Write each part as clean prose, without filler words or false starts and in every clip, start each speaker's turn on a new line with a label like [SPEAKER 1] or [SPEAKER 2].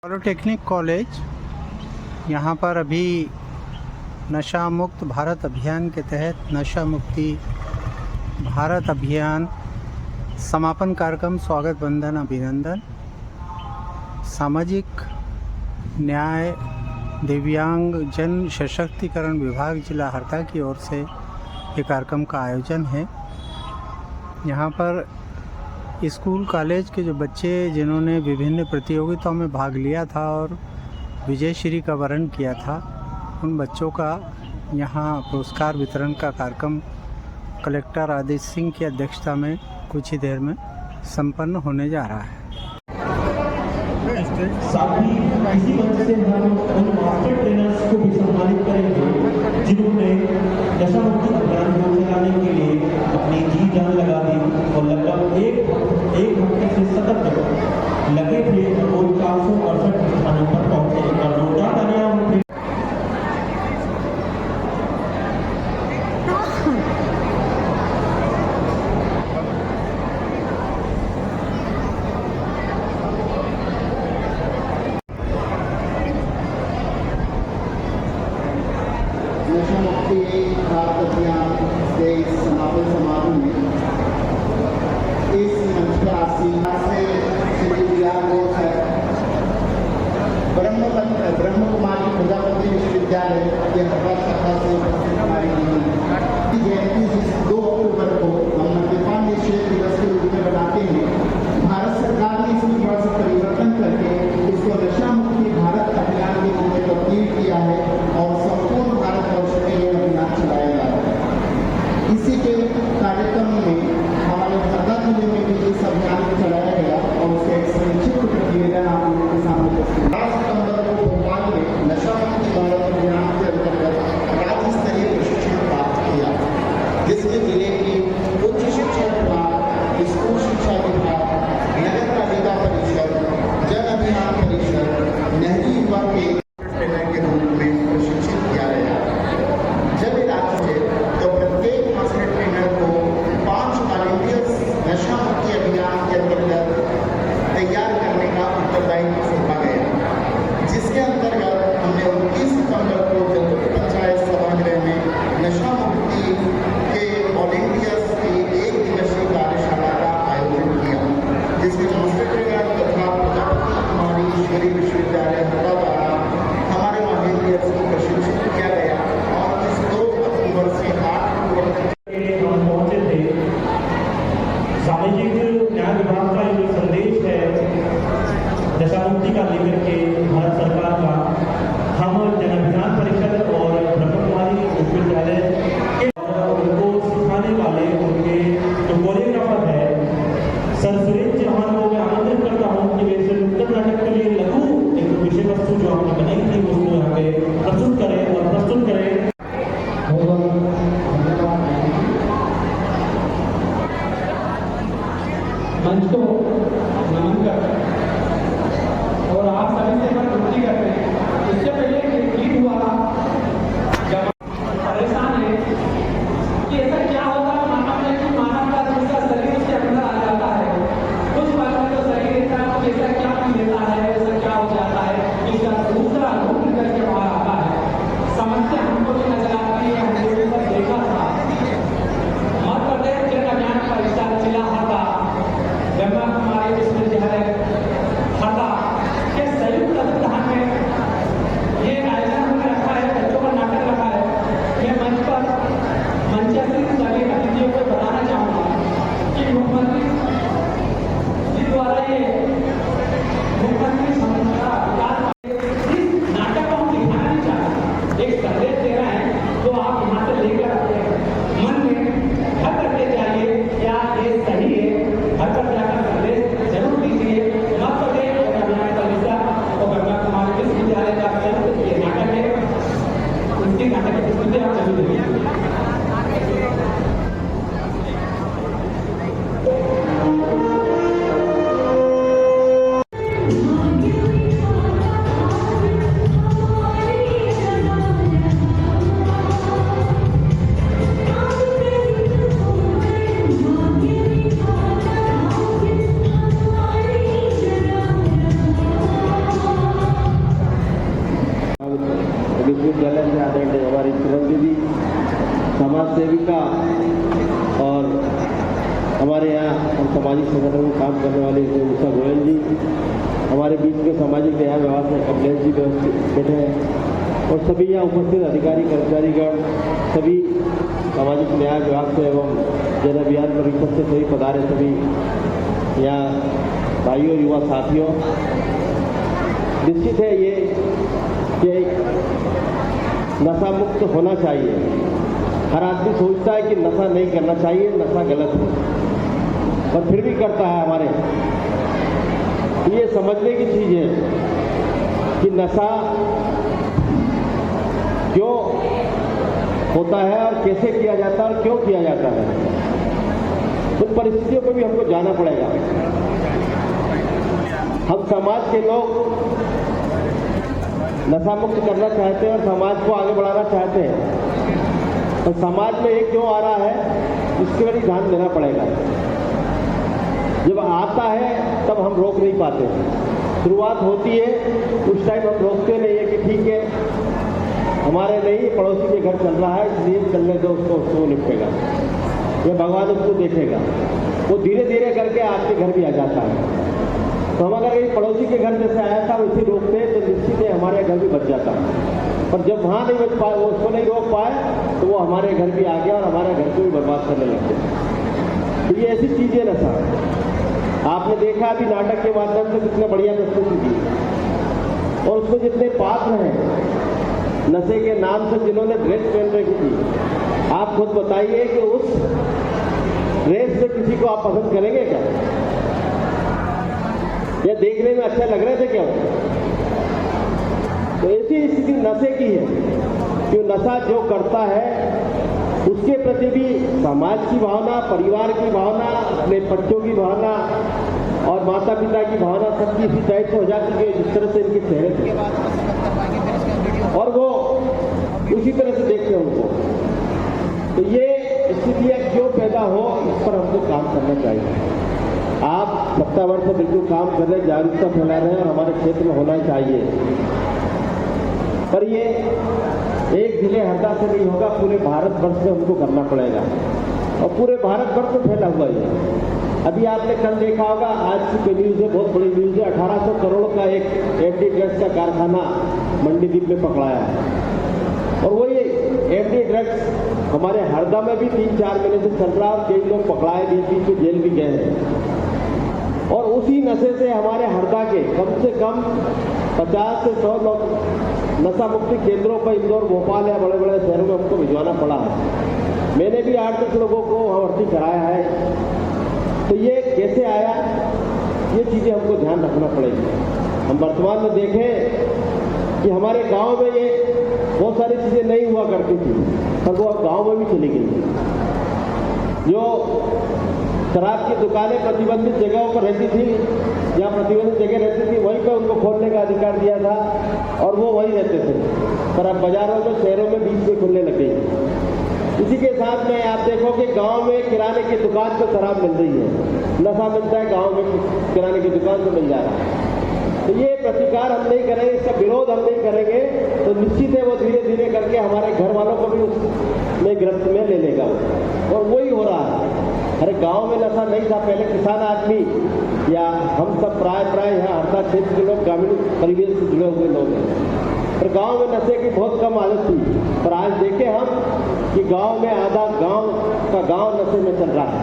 [SPEAKER 1] Polytechnic college यहाँ पर अभी नशा मुक्त भारत अभियान के तहत नशा मुक्ति भारत अभियान समापन कार्यक्रम स्वागत वंदन अभिनंदन सामाजिक न्याय दिव्यांग जन सशक्तिकरण विभाग जिला हरदा की ओर से ये कार्यक्रम का आयोजन है। यहाँ पर स्कूल कॉलेज के जो बच्चे जिन्होंने विभिन्न प्रतियोगिताओं में भाग लिया था और विजय श्री का वरण किया था, उन बच्चों का यहाँ पुरस्कार वितरण का कार्यक्रम कलेक्टर आदित्य सिंह की अध्यक्षता में कुछ ही देर में संपन्न होने जा रहा है।
[SPEAKER 2] साथ ही इसी वजह से हम उन मास्टर ट्रेनर्स को भी सम्मानित करेंगे जिन्होंने नशा मुक्ति अभियान को चलाने के लिए अपनी जी जान लगा दी और लगभग एक घंटे से सतत लगे थे और 468 स्थानों पर पहुंचे। और जोरदार तालियां
[SPEAKER 3] नशा मुक्ति भारत अभियान के समापन समारोह में इस मंच पर आसीन से श्री विद्यागोष है ब्रह्म कुमारी प्रजापति विश्वविद्यालय के हरदा शाखा से उपस्थित हमारी जयंती जिस 2 अक्टूबर को हम मद्यपान निषेध दिवस के रूप में बनाते हैं, भारत सरकार ने इसमें थोड़ा सा परिवर्तन करके इसको नशा मुक्ति भारत अभियान के रूप में तब्दील किया है और संपूर्ण भारतवर्ष में ये अभियान चलाया जा रहा है। इसी के कार्यक्रम में हमारे हरदा जिले में भी इस अभियान को चलाया गया और उसका एक संक्षिप्त प्रतिवेदन आप लोगों के सामने प्रस्तुत। 12 सितंबर को भोपाल में नशा मुक्ति भारत अभियान के अंतर्गत राज्य स्तरीय प्रशिक्षण प्राप्त किया, जिसमें जिले की उच्च शिक्षा विभाग, स्कूल शिक्षा विभाग, नगर पालिका परिषद, जन अभियान परिषद, नहरी युवा के ट्रेनर के रूप में प्रशिक्षित किया गया। जब ये राज्य से तो प्रत्येक मास्टर ट्रेनर को 5 वॉलंटियर्स नशा मुक्ति अभियान के अंतर्गत तैयार करने का उत्तरदायित्व सौंपा गया, जिसके अंतर्गत हमने 29 सितंबर को जयपुर पंचायत सभागृह में नशा मुक्ति के वॉलंटियर्स की 1 दिवसीय कार्यशाला का आयोजन किया, जिसमें मास्टर ट्रेनर तथा प्रजापति कुमारी ईश्वरी विश्वविद्यालय हरदा द्वारा हमारे वॉलंटियर्स को प्रशिक्षित किया गया। और इस 2 अक्टूबर से 8 अक्टूबर तक
[SPEAKER 2] हम पहुंचे थे। सामाजिक न्याय विभाग का जो संदेश है नशा मुक्ति का लेकर के भारत सरकार का, हम जन अभियान परिषद और ब्रह्म कुमारी विश्वविद्यालय के उनको सिखाने वाले उनके जो कोरियोग्राफर है सर सुरेश चौहान को मैं आमंत्रित करता हूँ कि वे नृत्य नाटक के लिए लघु
[SPEAKER 4] सामाजिक संगठन में काम करने वाले उषा गोयल जी, हमारे बीच में सामाजिक न्याय विभाग में कमलेश जी बैठे हैं, और सभी यहाँ उपस्थित अधिकारी कर्मचारीगण, सभी सामाजिक न्याय विभाग से एवं जन अभियान परिषद से सभी पधारे सभी यहाँ भाइयों युवा साथियों। निश्चित है ये कि नशा मुक्त होना चाहिए। हर आदमी सोचता है कि नशा नहीं करना चाहिए, नशा गलत है, पर फिर भी करता है हमारे। ये समझने की चीज़ है कि नशा क्यों होता है और कैसे किया जाता है और क्यों किया जाता है, उन परिस्थितियों को भी हमको जानना पड़ेगा। हम समाज के लोग नशा मुक्त करना चाहते हैं और समाज को आगे बढ़ाना चाहते हैं, और समाज में ये क्यों आ रहा है इसके पर ध्यान देना पड़ेगा। जब आता है तब हम रोक नहीं पाते, शुरुआत होती है उस टाइम हम रोकते नहीं है कि ठीक है हमारे नहीं पड़ोसी के घर चल रहा है इसलिए चलने दो उसको निपटेगा, ये भगवान उसको देखेगा। वो धीरे धीरे करके आपके घर भी आ जाता है। तो हम अगर एक पड़ोसी के घर जैसे आया था वैसे रोकते तो निश्चित है हमारे घर भी बच जाता। पर जब वहाँ नहीं बच पाए, वो उसको नहीं रोक पाए, तो वो हमारे घर भी आ गया और हमारे घर को भी बर्बाद करने लग गया। तो ये ऐसी चीज़ें नशा, आपने देखा अभी नाटक के माध्यम से कितने बढ़िया प्रस्तुति की, और उसमें जितने पात्र हैं नशे के नाम से जिन्होंने ड्रेस पहन रखी थी, आप खुद बताइए कि उस ड्रेस से किसी को आप पसंद करेंगे क्या? या देखने में अच्छा लग रहे थे क्या? तो ऐसी स्थिति नशे की है कि नशा जो करता है उसके प्रति भी समाज की भावना, परिवार की भावना, अपने बच्चों की भावना और माता पिता की भावना सबकी इसी टाइप से हो जाती है जिस तरह से इनके चेहरे थे, और वो उसी तरह से देखते हैं उनको। तो ये स्थितियाँ क्यों पैदा हो, इस पर हमको काम करना चाहिए। आप सत्ता वर्ष से बिल्कुल काम कर रहे, जागरूकता फैला रहे हैं और हमारे क्षेत्र में होना चाहिए, पर ये एक जिले हरदा से नहीं होगा, पूरे भारतवर्ष में हमको करना पड़ेगा, और पूरे भारतवर्ष में फैला हुआ है। अभी आपने कल देखा होगा, आज की न्यूज़ है, बहुत बड़ी न्यूज़ है, 1800 करोड़ का एक एफडी ड्रग्स का कारखाना मंडीदीप में पकड़ाया है। और वो ये एफडी ड्रग्स हमारे हरदा में भी 3-4 महीने से चल रहा है, और कई लोग पकड़ाए बीच में जेल भी गए हैं। और उसी नशे से हमारे हरदा के कम से कम 50 से 100 लोग नशा मुक्ति केंद्रों पर इंदौर, भोपाल या बड़े बड़े शहरों में हमको भिजवाना पड़ा है। मैंने भी 8-10 लोगों को वहाँ भर्ती कराया है। तो ये कैसे आया, ये चीज़ें हमको ध्यान रखना पड़ेगी। हम वर्तमान में देखें कि हमारे गांव में ये बहुत सारी चीज़ें नहीं हुआ करती थी, पर वो अब गांव में भी चली गई। जो शराब की दुकानें प्रतिबंधित जगहों पर रहती थी, जहाँ प्रतिबंधित जगह रहती थी, वहीं पर उनको खोलने का अधिकार दिया था और वो वहीं रहते थे, पर अब बाजारों में, शहरों में बीच में खुलने लग गई। इसी के साथ में आप देखोगे गांव में किराने की दुकान पर शराब मिल रही है, नशा मिलता है गांव में किराने की दुकान पर मिल जा रहा है। तो ये प्रतिकार हम नहीं करेंगे, इसका विरोध हम नहीं करेंगे, तो निश्चित है वो धीरे धीरे करके हमारे घर वालों को भी उसमें गिरफ्त में ले लेगा, और वही हो रहा है। अरे गांव में नशा नहीं था, पहले किसान आदमी या हम सब प्राय यहाँ हरदा क्षेत्र के लोग ग्रामीण परिवेश से जुड़े हुए लोग हैं, पर गांव में नशे की बहुत कम आदत थी। पर आज देखें हम कि गांव में आधा गांव का गांव नशे में चल रहा है।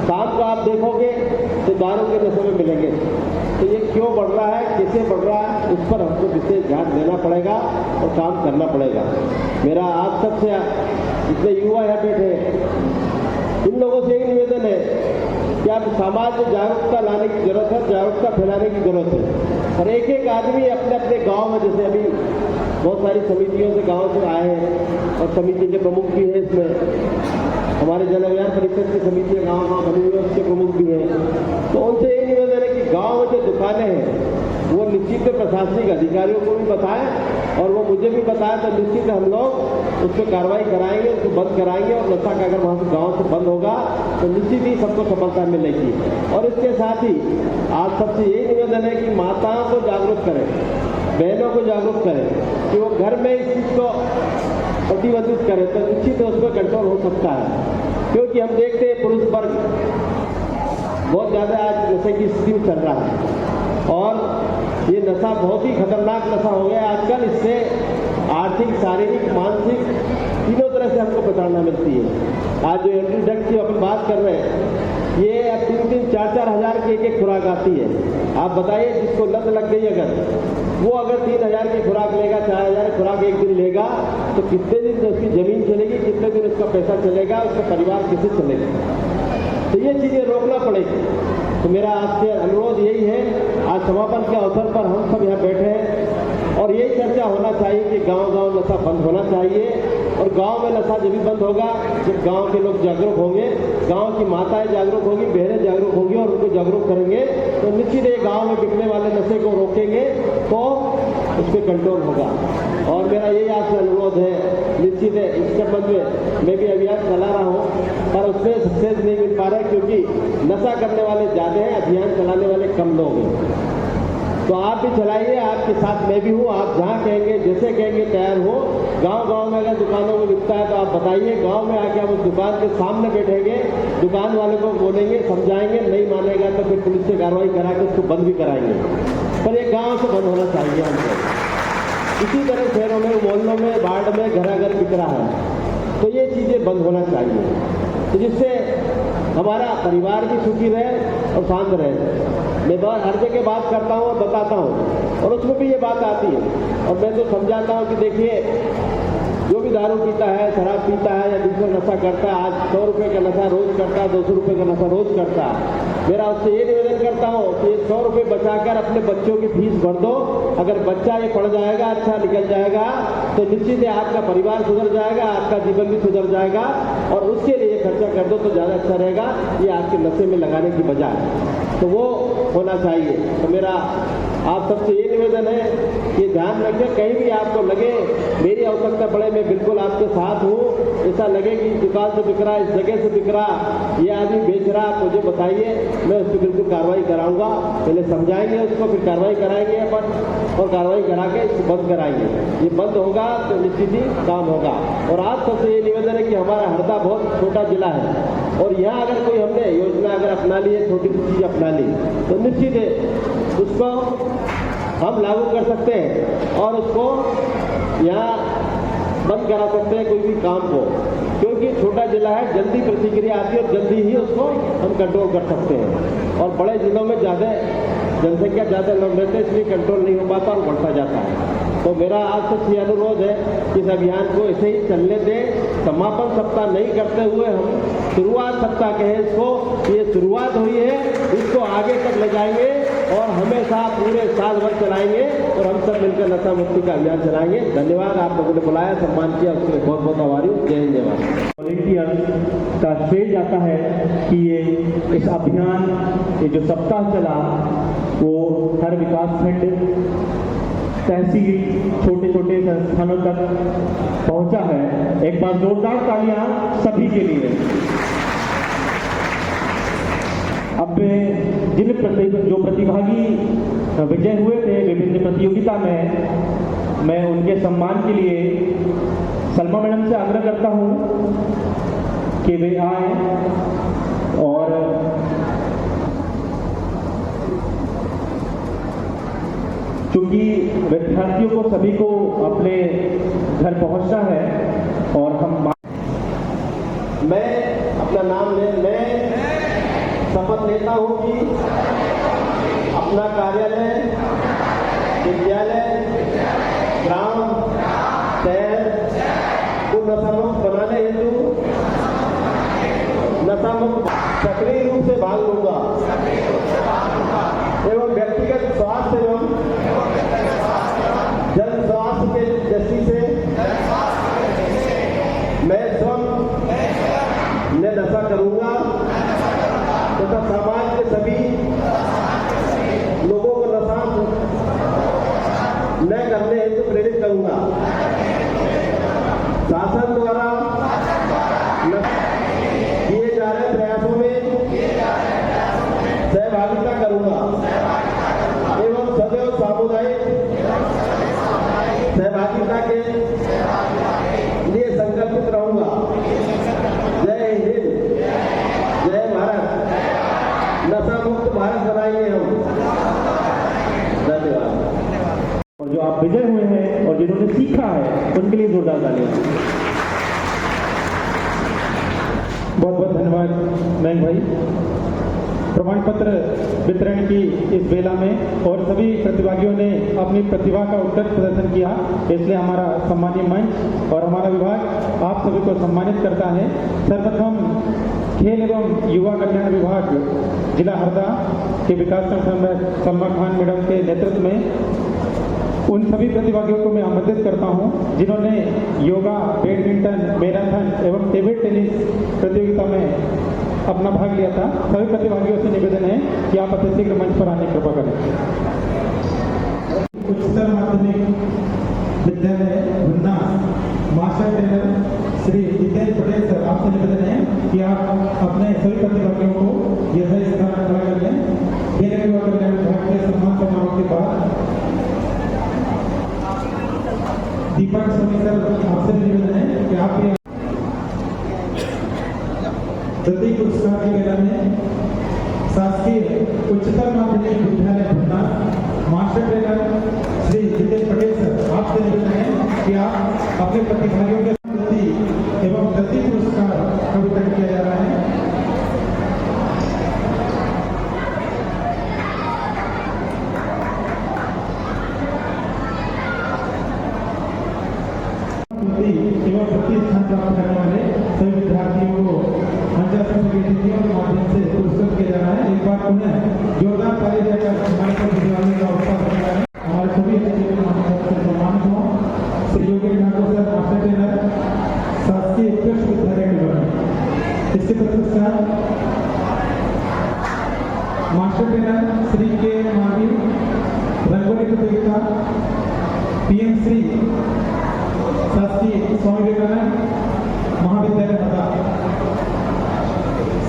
[SPEAKER 4] शाम को आप देखोगे तो दारू के नशे में मिलेंगे। तो ये क्यों बढ़ रहा है, कैसे बढ़ रहा है, उस पर हमको विशेष ध्यान देना पड़ेगा और काम करना पड़ेगा। मेरा आप सबसे, जितने युवा यहाँ बैठे, इन लोगों से यही निवेदन है कि आप समाज में जागरूकता लाने की जरूरत है, जागरूकता फैलाने की जरूरत है। और एक एक आदमी अपने अपने गांव में, जैसे अभी बहुत सारी समितियों से गांव से आए हैं और समिति के प्रमुख भी हैं, इसमें हमारे जन अभियान परिषद की समितियाँ गाँव बनी हुई है, उसके प्रमुख भी हैं। तो उनसे यही निवेदन है कि गाँव में जो दुकानें हैं वो निश्चित प्रशासनिक अधिकारियों को भी बताएं और वो मुझे भी बताएं, तो निश्चित हम लोग उस पर कार्रवाई कराएंगे, उसको बंद कराएंगे। और नशा का अगर वहाँ से गाँव से बंद होगा तो निश्चित ही सबको सफलता मिलेगी। और इसके साथ ही आप सबसे यही निवेदन है कि माताओं को जागरूक करें, बहनों को जागरूक करें कि वो घर में इस चीज़ को प्रतिबंधित करें, तो निश्चित उस पर कंट्रोल हो सकता है। क्योंकि हम देखते हैं पुरुष वर्ग बहुत ज़्यादा आज नशे की स्थिति में चल रहा है और ये नशा बहुत ही खतरनाक नशा हो गया आजकल। इससे आर्थिक, शारीरिक, मानसिक तीनों तरह से हमको प्रताड़ना मिलती है। आज जो एंट्री ड्रग की अपन बात कर रहे हैं, ये अब 3-3, 4-4 हज़ार की एक खुराक आती है। आप बताइए, जिसको लत लग गई वो अगर 3,000 की खुराक लेगा, 4,000 की खुराक एक दिन लेगा, तो कितने दिन उसकी ज़मीन चलेगी, कितने दिन उसका पैसा चलेगा, उसका परिवार कैसे चलेगा। तो ये चीज़ें रोकना पड़ेगी। तो मेरा आपसे अनुरोध यही है, आज समापन के अवसर पर हम सब यहाँ बैठे हैं और यही चर्चा होना चाहिए कि गांव-गांव नशा बंद होना चाहिए। और गांव में नशा जब भी बंद होगा जब गांव के लोग जागरूक होंगे, गांव की माताएं जागरूक होंगी, बहनें जागरूक होंगी और उनको जागरूक करेंगे तो निश्चित ही गांव में बिकने वाले नशे को रोकेंगे तो उस पर कंट्रोल होगा। और मेरा यही आपसे अनुरोध है, निश्चित है इस संबंध में मैं भी अभियान चला रहा हूँ पर उसमें सक्सेस नहीं मिल पा रहा है क्योंकि नशा करने वाले ज़्यादा हैं, अभियान चलाने वाले कम लोग हैं। तो आप भी चलाइए, आपके साथ मैं भी हूँ। आप जहाँ कहेंगे, जैसे कहेंगे तैयार हो। गांव-गांव में अगर दुकानों में बिकता है तो आप बताइए, गांव में आके हम उस दुकान के सामने बैठेंगे, दुकान वाले को बोलेंगे, समझाएंगे, नहीं मानेगा तो फिर पुलिस से कार्रवाई करा के उसको बंद भी कराएंगे। पर एक गाँव से बंद होना चाहिए हमको। इसी तरह शहरों में, मोहल्लों में, वार्ड में घर-घर बिक रहा है, तो ये चीज़ें बंद होना चाहिए, तो जिससे हमारा परिवार भी सुखी रहे और शांत रहे। मैं हर जगह बात करता हूँ और बताता हूँ और उसमें भी ये बात आती है और मैं तो समझाता हूँ कि देखिए, जो भी दारू पीता है, शराब पीता है या दूसरा नशा करता है, आज 100 रुपये का नशा रोज करता है, 200 रुपये का नशा रोज करता है। मेरा उससे ये निवेदन करता हूँ कि 100 रुपये बचाकर अपने बच्चों की फीस भर दो। अगर बच्चा ये पढ़ जाएगा, अच्छा निकल जाएगा, तो निश्चित है आपका परिवार सुधर जाएगा, आपका जीवन भी सुधर जाएगा और उसके लिए खर्चा कर दो तो ज़्यादा अच्छा रहेगा, ये आपके नशे में लगाने की बजाय। तो वो होना चाहिए। तो मेरा आप सबसे ये निवेदन है कि ध्यान रखें, कहीं भी आपको लगे मेरी आवश्यकता पड़े, मैं बिल्कुल आपके साथ हूँ। ऐसा लगे कि दुकान से बिक रहा, इस जगह से बिक रहा, ये आदमी बेच रहा, आप मुझे बताइए, मैं उस पर बिल्कुल कार्रवाई कराऊंगा। पहले समझाएंगे उसको, फिर कार्रवाई कराएंगे अपन और कार्रवाई करा के इसको बंद कराएंगे। ये बंद होगा तो निश्चित ही काम होगा। और आप सबसे ये निवेदन है कि हमारा हरदा बहुत छोटा जिला है और यहाँ अगर कोई हमने योजना अगर अपना ली है, छोटी सी चीज़ अपना ली, तो निश्चित है उसको हम लागू कर सकते हैं और उसको यहाँ बंद करा सकते हैं कोई भी काम को, क्योंकि छोटा जिला है, जल्दी प्रतिक्रिया आती है और जल्दी ही उसको हम कंट्रोल कर सकते हैं। और बड़े जिलों में ज़्यादा जनसंख्या ज़्यादा लोग रहते हैं, इसलिए कंट्रोल नहीं हो पाता और बढ़ता जाता है। तो मेरा आप सबसे अनुरोध है कि इस अभियान को ऐसे ही चलने दें। समापन सप्ताह नहीं करते हुए हम शुरुआत सप्ताह कहें इसको, ये शुरुआत हुई है, इसको आगे तक ले जाएंगे और हमेशा पूरे साल भर चलाएंगे और हम सब मिलकर नशा मुक्ति का अभियान चलाएंगे। धन्यवाद, आप लोगों ने बुलाया, सम्मान किया, उसके लिए बहुत बहुत आभारी हूँ। जय हिंद, जय भारत।
[SPEAKER 2] वॉलेंटियर्स का श्रेय जाता है कि ये इस अभियान, ये जो सप्ताह चला वो हर विकास खंड, तहसील, छोटे छोटे संस्थानों तक पहुंचा है। एक बार जोरदार तालियां सभी के लिए। अब जो प्रतिभागी विजय हुए थे विभिन्न प्रतियोगिता में, मैं उनके सम्मान के लिए सलमा मैडम से आग्रह करता हूं कि वे आए और चूंकि विद्यार्थियों को सभी को अपने घर पहुंचना है और हम
[SPEAKER 4] मैं अपना नाम मैं शपथ लेता हूं कि अपना कार्यालय, विद्यालय, ग्राम, शहर को नशामुक्त बनाने हेतु नशामुक्त सक्रिय रूप से भाग लूंगा एवं व्यक्तिगत स्वास्थ्य एवं जन स्वास्थ्य के दृष्टि से मैं स्वयं नशा करूंगा तथा समाज के सभी लोगों को नशा न करने हेतु प्रेरित करूंगा। शासन द्वारा किए जा रहे प्रयासों में सहभागिता करूंगा एवं सदैव सामुदायिक सहभागिता के लिए संकल्पित रहूंगा। जय हिंद, जय भारत। नशा
[SPEAKER 2] आप विजय हुए हैं और जिन्होंने सीखा है उनके लिए जोरदार तालियां। बहुत बहुत धन्यवाद मैंग भाई। प्रमाण पत्र वितरण की इस बेला में और सभी प्रतिभागियों ने अपनी प्रतिभा का उत्कृष्ट प्रदर्शन किया, इसलिए हमारा सम्मानीय मंच और हमारा विभाग आप सभी को सम्मानित करता है। सर्वप्रथम खेल एवं युवा कल्याण विभाग जिला हरदा के विकास संगठन सलमा खान मैडम के नेतृत्व में उन सभी प्रतिभागियों को मैं आमंत्रित करता हूं जिन्होंने योगा, बैडमिंटन, मैराथन एवं टेबल टेनिस प्रतियोगिता में अपना भाग लिया था। सभी प्रतिभागियों से निवेदन है कि आप अतिशीघ्र मंच पर आने कृपा करें। उच्चतर माध्यमिक विद्यालय Bhannas master trainer Shri Jitendra Patel sir, आपसे निवेदन है कि आप अपने सभी प्रतिभागियों को यह स्थान खड़ा कर लें। खेल एवं युवा कल्याण विभाग के सम्मान समारोह के बाद दीपक सोनी सर, आपसे निवेदन है कि आप प्रतीक पुरस्कार के मेला में शासकीय उच्चतर माध्यमिक विद्यालय Bhannas master trainer Shri Jitendra Patel sir, आपसे निवेदन है कि आप अपने प्रतिभागियों के प्रति एवं प्रतीक पुरस्कार का वितरण किया जा रहा है। एवं प्रति स्थान प्राप्त करने वाले सभी विद्यार्थियों को मंचासन गतिविधियों के माध्यम से पुरस्कृत किया जा रहा है। एक बार पुनः जोरदार ताली देकर हमारे को दिलवाने का अवसर मिला है। हमारे सभी अतिथियों के माध्यम से सम्मानित हों Shri Yogi Thakur sir, master trainer शासकीय उत्कृष्ट विद्यालय के द्वारा। इसके पश्चात मास्टर ट्रेनर श्री के मावी रंगोली प्रतियोगिता PM श्री शासकीय स्वामी विवेकानंद महाविद्यालय हरदा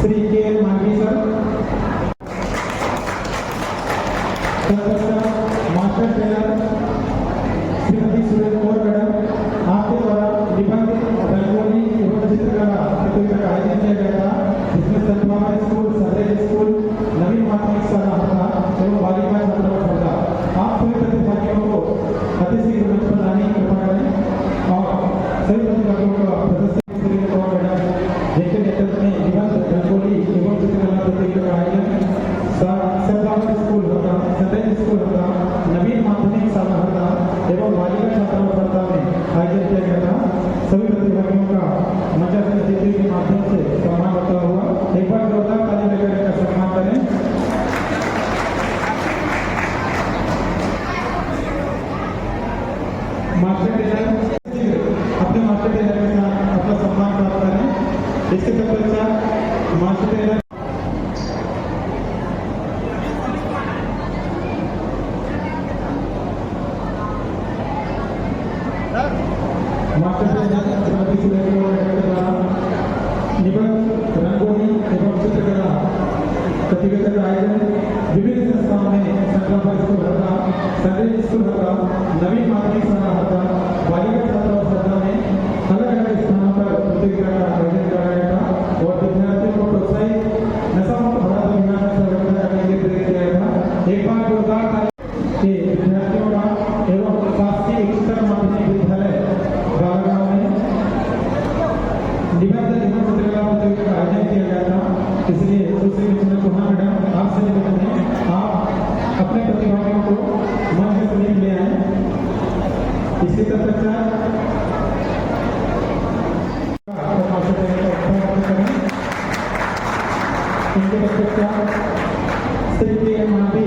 [SPEAKER 2] श्री KL मांगी sir. Master trainer Shrimati Suresh Kaur madam, आपके द्वारा निबंध, रंगोली एवं चित्रकला प्रतियोगिता का आयोजन किया गया था, जिसमें सतभावन स्कूल, सदरेज स्कूल, नवीन माध्यमिक शाला हरदा एवं बालिका छात्रावास हरदा। आप सभी प्रतिभागियों को अतिशीघ्र मंच पर लाने की कृपा करें और सभी प्रतिभागियों को प्रदर्शन सुरेश कौर मैडम जिनके नेतृत्व में निबंध, रंगोली एवं चित्रकला प्रतियोगिता का आयोजन सतभावन स्कूल हरदा, सदरेज स्कूल हरदा, नवीन माध्यमिक शाला हरदा एवं बालिका छात्रावास हरदा में आयोजन किया गया था। सभी प्रतिभागियों का मंचासन अतिथि के माध्यम से सम्मान होता हुआ एक बार जोरदार ताली देकर इनका सम्मान करें। मास्टर ट्रेनर अपने मास्टर ट्रेनर के साथ अपना सम्मान प्राप्त करें। इसके पश्चात master trainer Shrimati Suresh Kaur madam के द्वारा निबंध, रंगोली एवं चित्रकला प्रतियोगिता का आयोजन विभिन्न संस्थाओं में संकल्प स्कूल हरदा, सदरेज स्कूल हरदा, नवीन माध्यमिक शाला हरदा, बालिका छात्रावास हरदा में अलग अलग स्थानों पर प्रतियोगिता का आयोजन किया गया था और विद्यार्थियों को प्रोत्साहित नशा मुक्त भारत अभियान में सहभागिता करने के लिए प्रेरित किया गया था। एक बार जोरदार ताली विद्यार्थियों का एवं शासकीय उच्चतर माध्यमिक विद्यालय बालागांव में निबंध एवं चित्रकला प्रतियोगिता का आयोजन किया गया था। इसलिए सुश्री विष्णु कुमार मैडम, आपसे निवेदन है आप अपने प्रतिभागियों को मंच के समीप ले आए। इसके पश्चात इनके पश्चात श्री KL मांगी